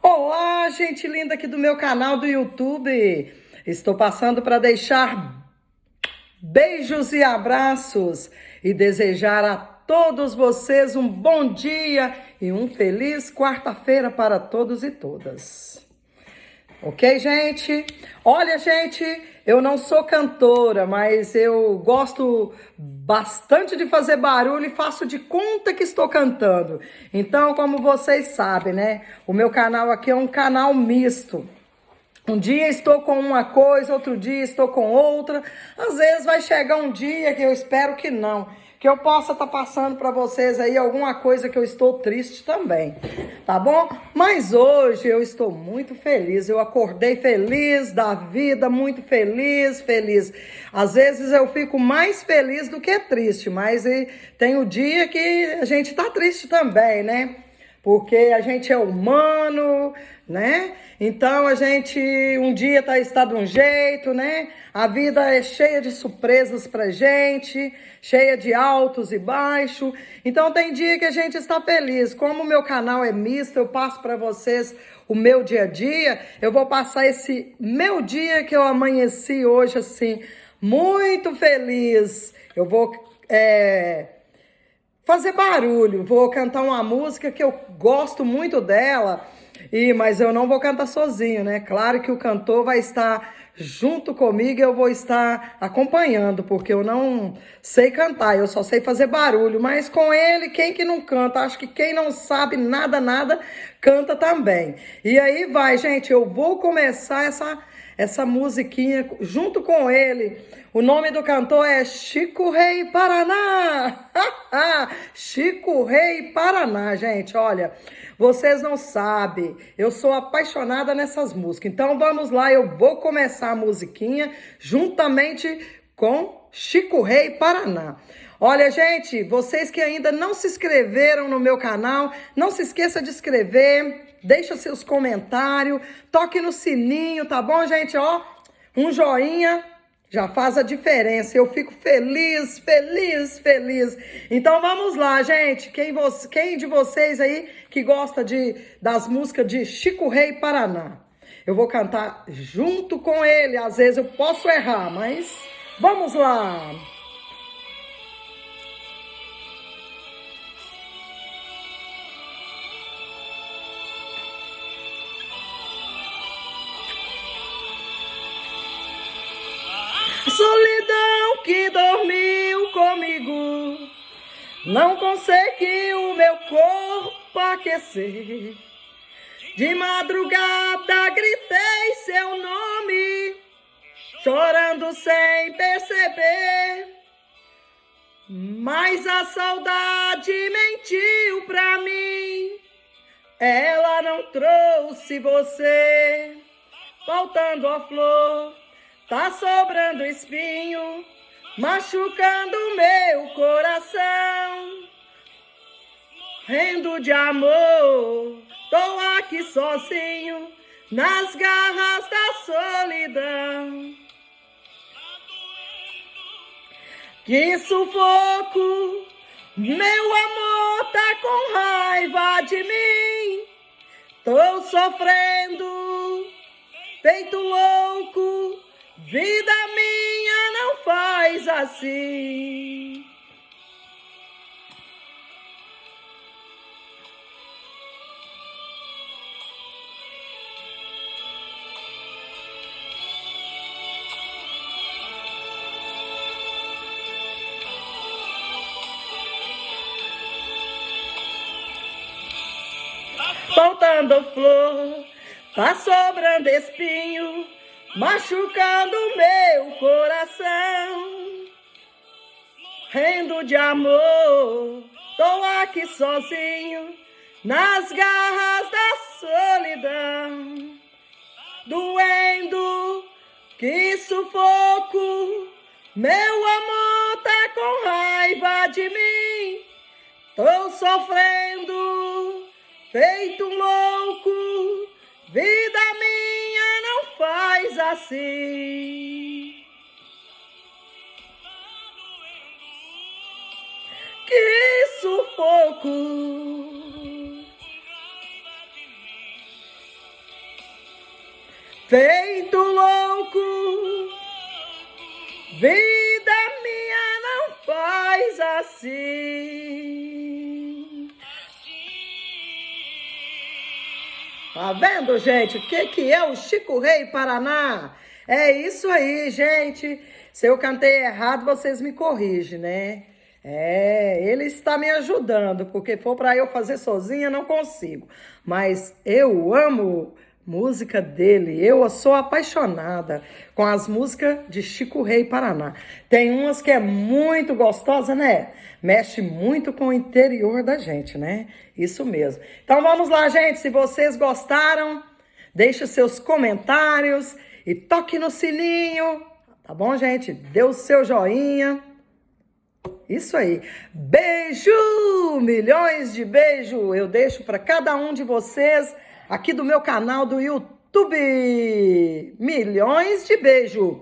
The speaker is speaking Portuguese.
Olá, gente linda aqui do meu canal do YouTube. Estou passando para deixar beijos e abraços e desejar a todos vocês um bom dia e um feliz quarta-feira para todos e todas. Ok, gente? Olha, gente, eu não sou cantora, mas eu gosto bastante de fazer barulho e faço de conta que estou cantando. Então, como vocês sabem, né? O meu canal aqui é um canal misto. Um dia estou com uma coisa, outro dia estou com outra. Às vezes vai chegar um dia que eu espero que não, que eu possa estar passando para vocês aí alguma coisa que eu estou triste também, tá bom? Mas hoje eu estou muito feliz, eu acordei feliz da vida, muito feliz, feliz. Às vezes eu fico mais feliz do que triste, mas tem o dia que a gente tá triste também, né? Porque a gente é humano, né? Então a gente um dia está de um jeito, né? A vida é cheia de surpresas pra gente, cheia de altos e baixos. Então tem dia que a gente está feliz. Como o meu canal é misto, eu passo para vocês o meu dia a dia. Eu vou passar esse meu dia que eu amanheci hoje assim, muito feliz. Eu vou fazer barulho, vou cantar uma música que eu gosto muito dela, mas eu não vou cantar sozinho, né? Claro que o cantor vai estar junto comigo e eu vou estar acompanhando, porque eu não sei cantar, eu só sei fazer barulho, mas com ele, quem que não canta? Acho que quem não sabe nada, nada, canta também. E aí vai, gente, eu vou começar essa musiquinha junto com ele. O nome do cantor é Chico Rei Paraná. Chico Rei Paraná, gente. Olha, vocês não sabem, eu sou apaixonada nessas músicas. Então vamos lá, eu vou começar a musiquinha juntamente com Chico Rei Paraná. Olha, gente, vocês que ainda não se inscreveram no meu canal, não se esqueça de inscrever. Deixa seus comentários, toque no sininho, tá bom, gente? Ó, um joinha já faz a diferença. Eu fico feliz, feliz, feliz. Então vamos lá, gente. Quem de vocês aí que gosta das músicas de Chico Rei Paraná? Eu vou cantar junto com ele. Às vezes eu posso errar, mas vamos lá. Solidão que dormiu comigo, não conseguiu meu corpo aquecer. De madrugada gritei seu nome, chorando sem perceber. Mas a saudade mentiu pra mim, ela não trouxe você. Faltando a flor, tá sobrando espinho, machucando meu coração. Rendo de amor, tô aqui sozinho, nas garras da solidão. Que sufoco, meu amor tá com raiva de mim. Tô sofrendo, feito louco, vida minha não faz assim. Faltando flor, tá sobrando espinho, machucando meu coração. Rendo de amor, tô aqui sozinho, nas garras da solidão. Doendo, que sufoco, meu amor tá com raiva de mim. Tô sofrendo, feito um louco, vida minha não faz assim. Que sufoco, feito louco. Vida minha não faz assim. Tá vendo, gente? O que é o Chico Rei Paraná? É isso aí, gente. Se eu cantei errado, vocês me corrigem, né? Ele está me ajudando, porque for para eu fazer sozinha, não consigo. Mas eu amo música dele, eu sou apaixonada com as músicas de Chico Rei Paraná. Tem umas que é muito gostosa, né? Mexe muito com o interior da gente, né? Isso mesmo. Então vamos lá, gente. Se vocês gostaram, deixe seus comentários e toque no sininho. Tá bom, gente? Dê o seu joinha. Isso aí. Beijo! Milhões de beijos eu deixo para cada um de vocês aqui do meu canal do YouTube. Milhões de beijos!